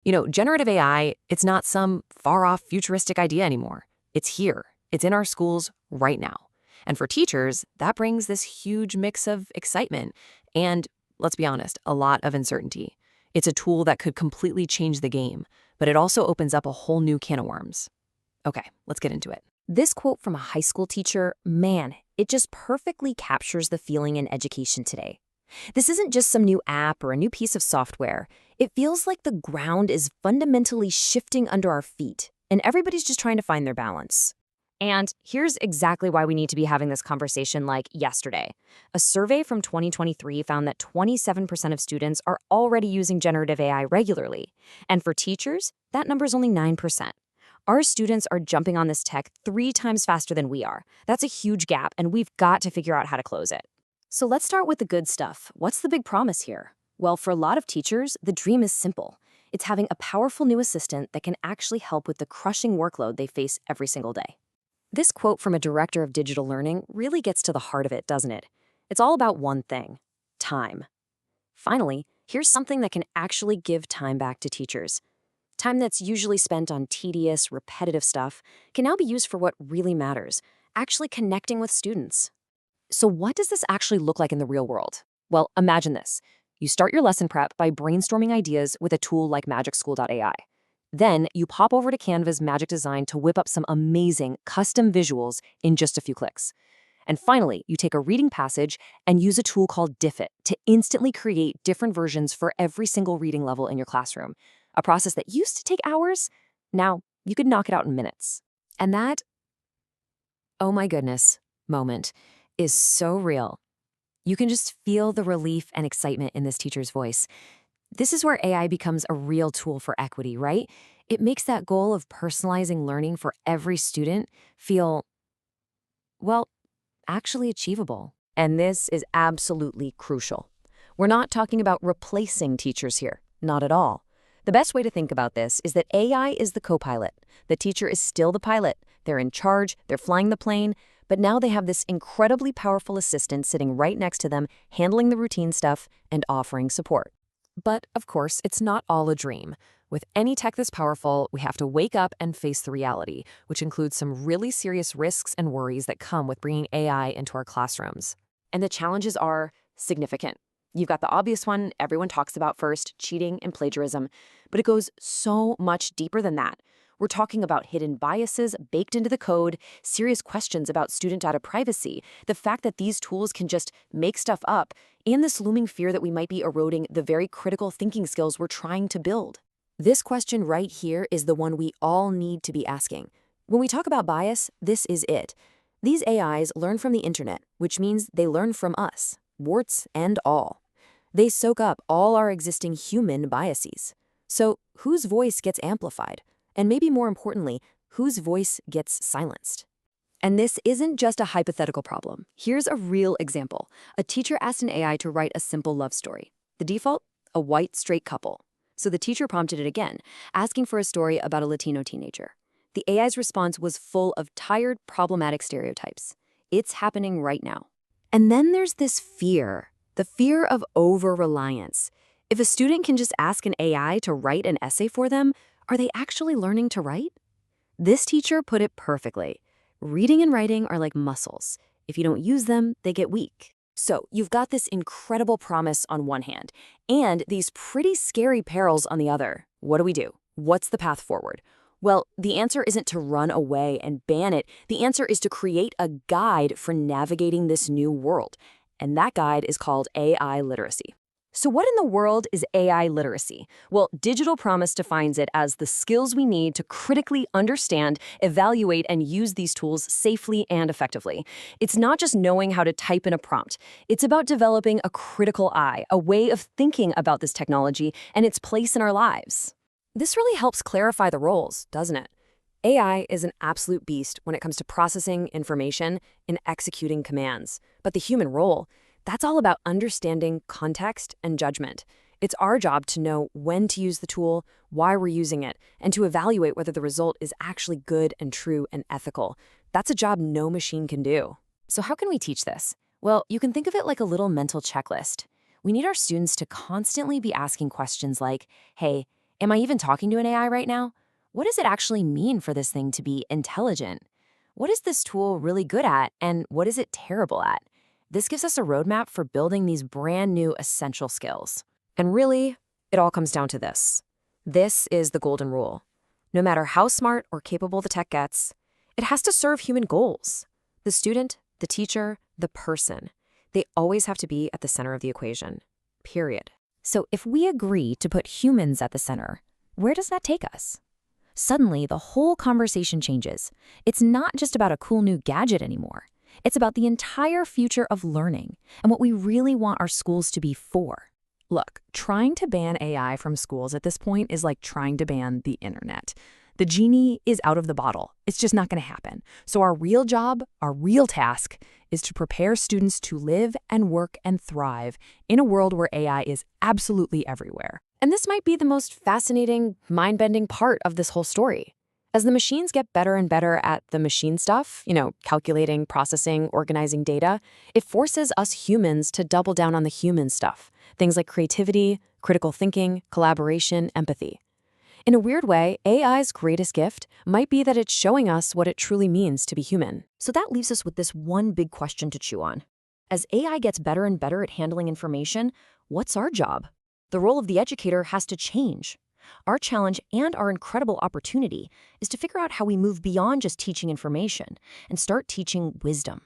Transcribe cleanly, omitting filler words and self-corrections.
Generative AI, it's not some far-off futuristic idea anymore. It's here. It's in our schools right now. And for teachers, that brings this huge mix of excitement and, let's be honest, a lot of uncertainty. It's a tool that could completely change the game, but it also opens up a whole new can of worms. Okay, let's get into it. This quote from a high school teacher, man, it just perfectly captures the feeling in education today. This isn't just some new app or a new piece of software. It feels like the ground is fundamentally shifting under our feet, and everybody's just trying to find their balance. And here's exactly why we need to be having this conversation like yesterday. A survey from 2023 found that 27% of students are already using generative AI regularly. And for teachers, that number's only 9%. Our students are jumping on this tech 3 times faster than we are. That's a huge gap, and we've got to figure out how to close it. So let's start with the good stuff. What's the big promise here? Well, for a lot of teachers, the dream is simple. It's having a powerful new assistant that can actually help with the crushing workload they face every single day. This quote from a director of digital learning really gets to the heart of it, doesn't it? It's all about one thing: time. Finally, here's something that can actually give time back to teachers. Time that's usually spent on tedious, repetitive stuff can now be used for what really matters: actually connecting with students. So what does this actually look like in the real world? Well, imagine this. You start your lesson prep by brainstorming ideas with a tool like magicschool.ai. Then you pop over to Canva's Magic Design to whip up some amazing custom visuals in just a few clicks. And finally, you take a reading passage and use a tool called Diffit to instantly create different versions for every single reading level in your classroom. A process that used to take hours, now you could knock it out in minutes. And that, oh my goodness, moment is so real. You can just feel the relief and excitement in this teacher's voice. This is where AI becomes a real tool for equity, right? It makes that goal of personalizing learning for every student feel, well, actually achievable. And this is absolutely crucial. We're not talking about replacing teachers here, not at all. The best way to think about this is that AI is the co-pilot. The teacher is still the pilot. They're in charge, they're flying the plane, but now they have this incredibly powerful assistant sitting right next to them, handling the routine stuff and offering support. But, of course, it's not all a dream. With any tech this powerful, we have to wake up and face the reality, which includes some really serious risks and worries that come with bringing AI into our classrooms. And the challenges are significant. You've got the obvious one everyone talks about first: cheating and plagiarism. But it goes so much deeper than that. We're talking about hidden biases baked into the code, serious questions about student data privacy, the fact that these tools can just make stuff up, and this looming fear that we might be eroding the very critical thinking skills we're trying to build. This question right here is the one we all need to be asking. When we talk about bias, this is it. These AIs learn from the internet, which means they learn from us, warts and all. They soak up all our existing human biases. So whose voice gets amplified? And maybe more importantly, whose voice gets silenced? And this isn't just a hypothetical problem. Here's a real example. A teacher asked an AI to write a simple love story. The default? A white, straight couple. So the teacher prompted it again, asking for a story about a Latino teenager. The AI's response was full of tired, problematic stereotypes. It's happening right now. And then there's this fear, the fear of over-reliance. If a student can just ask an AI to write an essay for them, are they actually learning to write? This teacher put it perfectly. Reading and writing are like muscles. If you don't use them, they get weak. So you've got this incredible promise on one hand, and these pretty scary perils on the other. What do we do? What's the path forward? Well, the answer isn't to run away and ban it. The answer is to create a guide for navigating this new world. And that guide is called AI literacy. So what in the world is AI literacy? Well, Digital Promise defines it as the skills we need to critically understand, evaluate, and use these tools safely and effectively. It's not just knowing how to type in a prompt. It's about developing a critical eye, a way of thinking about this technology and its place in our lives. This really helps clarify the roles, doesn't it? AI is an absolute beast when it comes to processing information and executing commands. But the human role, that's all about understanding context and judgment. It's our job to know when to use the tool, why we're using it, and to evaluate whether the result is actually good and true and ethical. That's a job no machine can do. So how can we teach this? Well, you can think of it like a little mental checklist. We need our students to constantly be asking questions like, hey, Am I even talking to an AI right now? What does it actually mean for this thing to be intelligent? What is this tool really good at, and what is it terrible at? This gives us a roadmap for building these brand new essential skills. And really, it all comes down to this. This is the golden rule. No matter how smart or capable the tech gets, it has to serve human goals. The student, the teacher, the person. They always have to be at the center of the equation. Period. So if we agree to put humans at the center, where does that take us? Suddenly, the whole conversation changes. It's not just about a cool new gadget anymore. It's about the entire future of learning and what we really want our schools to be for. Look, trying to ban AI from schools at this point is like trying to ban the internet. The genie is out of the bottle. It's just not going to happen. So our real job, our real task, is to prepare students to live and work and thrive in a world where AI is absolutely everywhere. And this might be the most fascinating, mind-bending part of this whole story. As the machines get better and better at the machine stuff, calculating, processing, organizing data, it forces us humans to double down on the human stuff. Things like creativity, critical thinking, collaboration, empathy. In a weird way, AI's greatest gift might be that it's showing us what it truly means to be human. So that leaves us with this one big question to chew on. As AI gets better and better at handling information, what's our job? The role of the educator has to change. Our challenge and our incredible opportunity is to figure out how we move beyond just teaching information and start teaching wisdom.